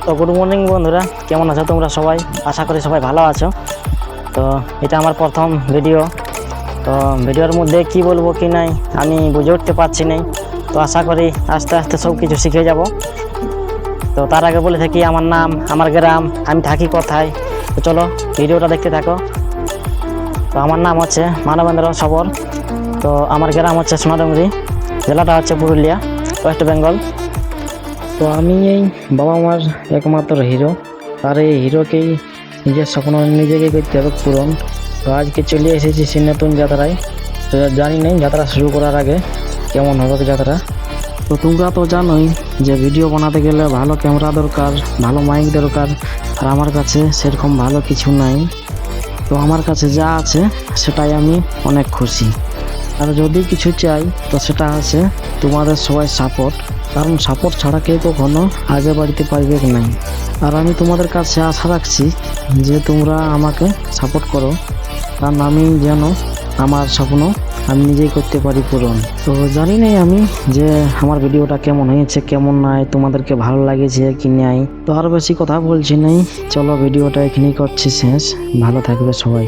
তো good morning বন্ধুরা, কেমন আছো তোমরা সবাই? আশা করি সবাই ভালো আছো। তো এটা আমার প্রথম ভিডিও। তো ভিডিওর মধ্যে কি বলবো কি নাই আমি বুঝে উঠতে পারছি না। তো আশা করি আস্তে আস্তে সব কিছু শিখে যাব। তো তার আগে বলে থাকি আমার নাম, আমার গ্রাম, আমি থাকি কোথায়। তো চলো ভিডিওটা দেখতে থাকো। তো আমার নাম হচ্ছে মানবেন্দ্র সবর। তো আমার গ্রাম হচ্ছে সোনাডুঙ্গরি, জেলাটা হচ্ছে পুরুলিয়া, ওয়েস্ট বেঙ্গল। তো আমি এই বাবা মার একমাত্র হিরো, আর এই হিরোকেই নিজের স্বপ্ন নিজেকে করতে হবে পূরণ। তো আজকে চলে এসেছি সেই নতুন যাত্রায়। তো জানি নেই যাত্রা শুরু করার আগে কেমন হবে যাত্রা। তো তোমরা তো জানোই যে ভিডিও বানাতে গেলে ভালো ক্যামেরা দরকার, ভালো মাইক দরকার, আর আমার কাছে সেরকম ভালো কিছু নাই। তো আমার কাছে যা আছে সেটাই আমি অনেক খুশি। আর যদি কিছু চাই তো সেটা আছে তোমাদের সবাই সাপোর্ট, কারণ সাপোর্ট ছাড়া কেউ কখনো আগে বাড়তে পারবে নাই। আর আমি তোমাদের কাছে আশা রাখছি যে তোমরা আমাকে সাপোর্ট করো, কারণ আমি যেন আমার স্বপ্ন আমি নিজেই করতে পারি পূরণ। তো জানি নাই আমি যে আমার ভিডিওটা কেমন হয়েছে কেমন নাই, তোমাদেরকে ভালো লাগেছে কি নাই। তো আর বেশি কথা বলছি নাই, চলো ভিডিওটা এখানেই করছি শেষ। ভালো থাকবে সবাই।